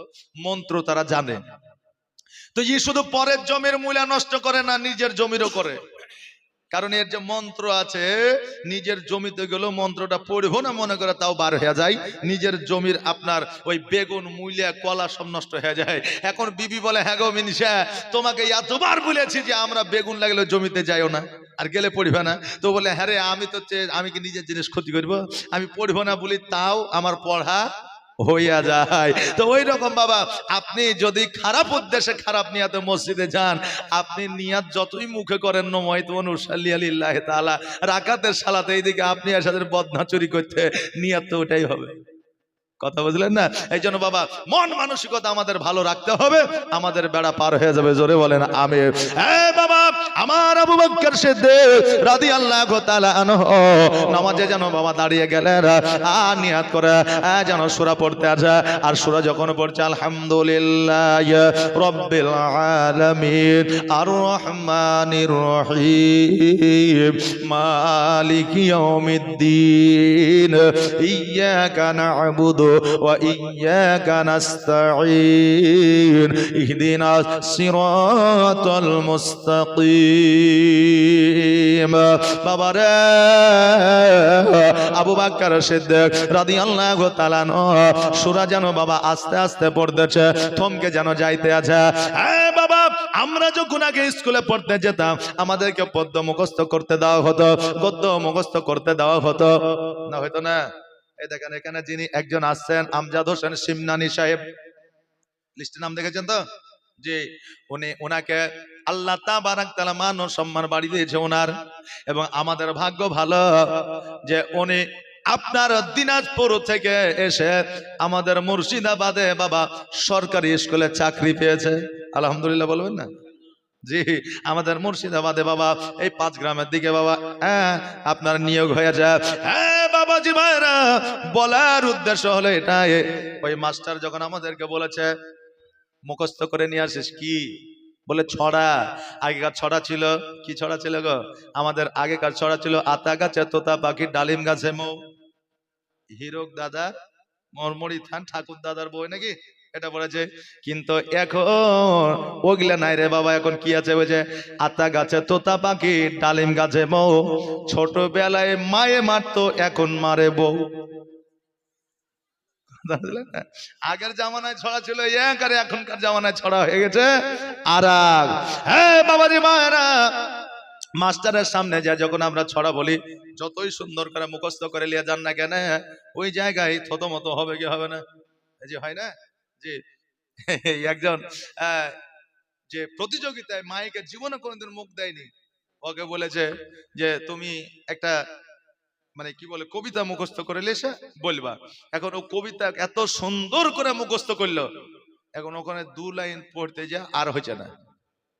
মন্ত্র তারা জানে। তো ই শুধু পরের জমির মূলা নষ্ট করে না, নিজের জমিরও করে। কারণ এর যে মন্ত্র আছে, নিজের জমিতে গেলেও মন্ত্রটা পড়বো না মনে করে তাও বার হয়ে যায়, নিজের জমির আপনার ওই বেগুন, মূলা, কলা সব নষ্ট হয়ে যায়। এখন বিবি বলে, হ্যাঁ গো মিনিশা, তোমাকে এতবার বলেছি যে আমরা বেগুন লাগলে জমিতে যাইও না, আর গেলে পড়বে না। তো বলে, হ্যাঁ রে, আমি কি নিজের জিনিস ক্ষতি করবো? আমি পড়বো না বলি তাও আমার পড়া হইয়া যায়। তো ওই রকম বাবা, আপনি যদি খারাপ উদ্দেশ্যে, খারাপ নিয়াতে মসজিদে যান, আপনি নিয়াত যতই মুখে করেন নমাইতুন উসাল্লি আলিল্লাহ তাআলা রাকাতের সালাতে, এইদিকে আপনি এর বদনা চুরি করতে, নিয়াত তো ওটাই হবে। কথা বুঝলেন না? এই জন্য বাবা মন মানসিকতা আমাদের ভালো রাখতে হবে, আমাদের বেড়া পার হয়ে যাবে। জোরে বলেন আমিন। বাবা আমার আবু বকর সিদ্দিক রাদিয়াল্লাহু তাআলা আনহু নামাজে যেন বাবা দাঁড়িয়ে গেলেন, নিয়াত করে যেন সূরা পড়তে আছে। আর সূরা যখন পড়ছে, আলহামদুলিল্লাহি রাব্বিল আলামিন আর রহমানির রহিম মালিকি ইয়াউমিদ্দিন ইয়্যাকা না'বুদু وإياك نستعين اهدنا الصراط المستقيم। বাবা রে, আবু বকর সিদ্দিক রাদিয়াল্লাহু তাআলা সূরা যেন বাবা আস্তে আস্তে পড়তেছে, থমকে যেন যাইতে আছে। বাবা আমরা যখন আগে স্কুলে পড়তে যেতাম, আমাদেরকে পদ্য মুখস্থ করতে দেওয়া হতো, গদ্য মুখস্থ করতে দেওয়া হতো না, হয়তো না? এই দেখেন এখানে যিনি একজন আসছেন, আমজাদ হোসেন সিমনানি সাহেব, লিস্টে নাম দেখেছেন তো? যে ওনাকে আল্লাহ তাবারাক তাআলা মান ও সম্মান বাড়িয়ে দিয়েছে ওনার। এবং আমাদের ভাগ্য ভালো যে উনি আপনার দিনাজপুর থেকে এসে আমাদের মুর্শিদাবাদে বাবা সরকারি স্কুলে চাকরি পেয়েছে। আলহামদুলিল্লাহ বলবেন না? জি, আমাদের মুর্শিদাবাদে বাবা এই 5 গ্রামের দিকে বাবা আপনার নিয়োগ হয়েছে। বাবাজি ভাইরা, বলার উদ্দেশ্য হলো এটা, ওই মাস্টার যখন আমাদেরকে বলেছে মুখস্থ করে নিয়ে আসিস, কি বলে? ছড়া। আগেকার ছড়া ছিল, কি ছড়া ছিল গো? আমাদের আগেকার ছড়া ছিল, আতা গাছে তোতা পাখি, ডালিম গাছে মৌ, হিরক দাদা মরমরি থান ঠাকুর দাদার বই, নাকি এটা বলেছে। কিন্তু এখন ওগুলা নাই রে বাবা, এখন কি আছে? ওই যে আতা গাছে তোতা পাখি, ডালিম গাছে মৌ, ছোটবেলায় মায়ে মারতো এখন মারে বউ। আগের জামানায় ছড়া ছিল এক, আর এখনকার জামানায় ছড়া হয়ে গেছে আর এক। হ্যাঁ বাবাজি মায়েরা, মাস্টারের সামনে যা যখন আমরা ছড়া বলি, যতই সুন্দর করে মুখস্থ করে নিয়ে যান না কেন, ওই জায়গায় থতো মতো হবে কি হবে না? এই যে হয় না যে একজন যে প্রতিযোগিতায় মাইকে জীবনে কোনোদিন মুখ দেয়নি, ওকে বলেছে যে তুমি একটা মানে কি বলে কবিতা মুখস্থ করে এসে বলবা। এখন ও কবিতা এত সুন্দর করে মুখস্থ করলো, এখন ওখানে 2 লাইন পড়তে যা আর হয়েছে না।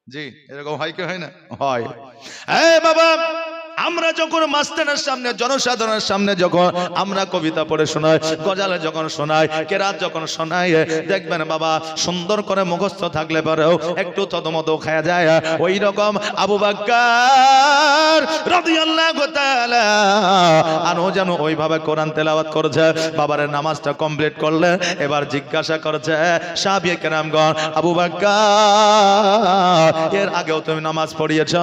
জি, এরকম হয় কি হয় না? হয়। বাবা আমরা যখন মাস্টারের সামনে জনসাধারণের সামনে যখন আমরা কবিতা পড়ে শোনাই, গজালে যখন শোনাই, কেরাত যখন শোনাই, দেখবেন বাবা সুন্দর করে মুখস্থ থাকলে পরেও একটু তদমত খায়া যায়। ওই রকম আবু বকর রাদিয়াল্লাহু তাআলা আনহু যেন ওইভাবে কোরআন তেলাওয়াত করছে। বাবারে নামাজটা কমপ্লিট করলে এবার জিজ্ঞাসা করছে সাহাবী কেরামগণ, আবু বকর এর আগেও তুমি নামাজ পড়িয়েছ,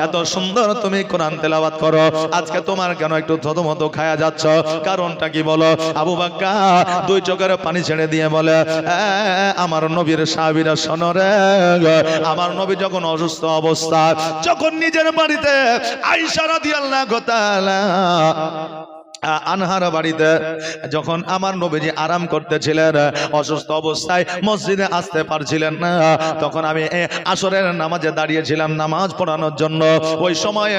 এত সুন্দর তুমি কোরআন তেলাওয়াত করো, আজকে তোমার কেন একটু থতমত খায়া যাচ্ছ, কারণটা কি বলো? আবু বকর দুই চোখের পানি ছেড়ে দিয়ে বলে, আমার নবীর সাহাবীরা শোনো রে, আমার নবী যখন অসুস্থ অবস্থায় যখন নিজের বাড়িতে আয়েশা রাদিয়াল্লাহু তাআলা আনহার বাড়িতে যখন আমার নবীজি আরাম করতেছিলেন, অসুস্থ অবস্থায় মসজিদে আসতে পারছিলেন না, তখন আমি আসরের নামাজে দাঁড়িয়েছিলাম নামাজ পড়ানোর জন্য। ওই সময়ে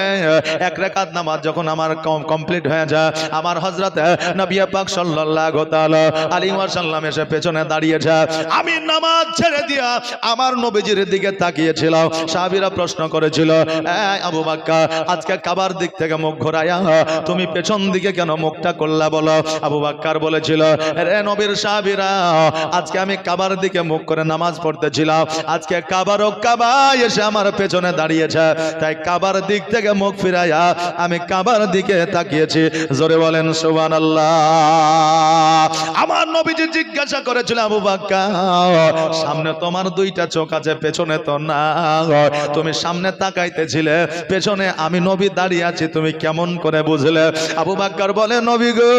এক রাকাত নামাজ যখন আমার কমপ্লিট হয়ে যায়, আমার হযরত নবী পাক সাল্লাল্লাহু তাআলা আলাইহি ওয়াসাল্লাম এসে পেছনে দাঁড়িয়েছে। আমি নামাজ ছেড়ে দিয়া আমার নবীজির দিকে তাকিয়েছিলাম। সাহাবীরা প্রশ্ন করেছিল, আবু বকর আজকে কাবার দিক থেকে মুখ ঘোরায়া তুমি পেছন দিকে কেন মুখটা করলা বলো? আবু বকর বলেছিল, রে নবীর সাহাবীরা, আজকে আমি কাবার দিকে মুখ করে নামাজ পড়তেছিলাম, আজকে কাবারও কাবা এসে আমার পেছনে দাঁড়িয়েছে, তাই কাবার দিক থেকে মুখ ফিরাইয়া আমি কাবার দিকে তাকিয়েছি। জোরে বলেন সুবহানাল্লাহ। আমার নবীজি জিজ্ঞাসা করেছিল, আবু বকর সামনে তোমার দুইটা চোখ আছে, পেছনে তো না, তুমি সামনে তাকাইতেছিলে, পেছনে আমি নবী দাঁড়িয়ে আছি, তুমি কেমন করে বুঝলে? আবু বকর বলে, নবী গো,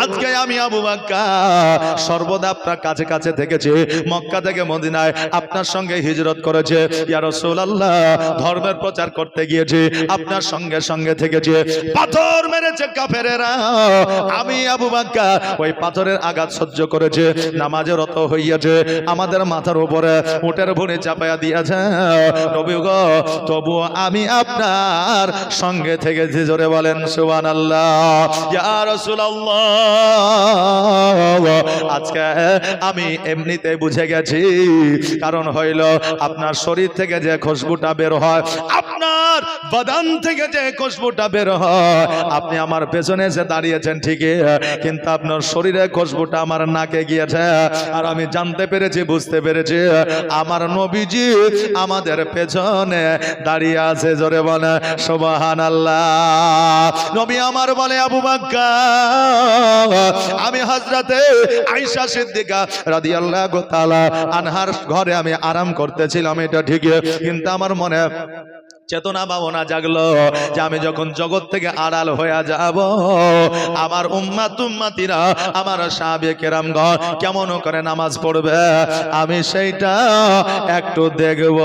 আজকে আমি আবু বকর সর্বদা আপনার কাছে কাছে থেকেছি, মক্কা থেকে মদিনায় আপনার সঙ্গে হিজরত করেছে, ইয়া রাসূলুল্লাহ ধর্মের প্রচার করতে গিয়েছি, আপনার সঙ্গে সঙ্গে থেকেছি, পাথর মেরেছে কাফেরেরা, আমি আবু বকর ওই পাথরের আঘাত সহ্য করেছে, নামাজে রত হইয়াছে, আমাদের মাথার উপরে উটের ভুঁড়ি চাপায়া দিয়েছে, নবী গো তবুও আমি আপনার সঙ্গে থেকেছি। জোরে বলেন সুবহানাল্লাহ। ইয়া রাসূলুল্লাহ আজকে আমি এমনিতে বুঝে গেছি, কারণ হইল আপনার শরীর থেকে যে খুশবুটা বের হয়, আপনার বাদান থেকে যে খুশবুটা বের হয়, আপনি আমার পেছনে এসে দাঁড়িয়েছেন ঠিকই, কিন্তু আপনার শরীরে খুশবুটা আমার নাকে গিয়েছে, আর আমি জানতে পেরেছি, বুঝতে পেরেছি আমার নবীজি আমাদের পেছনে দাঁড়িয়ে আছে। জোরে বলে সুবহানাল্লাহ। নবী আমার বলে, আবু বকর আমি হযরতে আয়েশা সিদ্দিকা রাদিয়াল্লাহু তাআলা আনহার ঘরে আমি আরাম করতেছিলাম, এটা ঠিক, কিন্তু আমার মনে চেতনা ভাবনা জাগলো যে আমি যখন জগৎ থেকে আড়াল হয়ে যাব, আমার উম্মাতিরা, আমার সাহাবে কেরামগণ কেমন করে নামাজ পড়বে, আমি সেইটা একটু দেখব।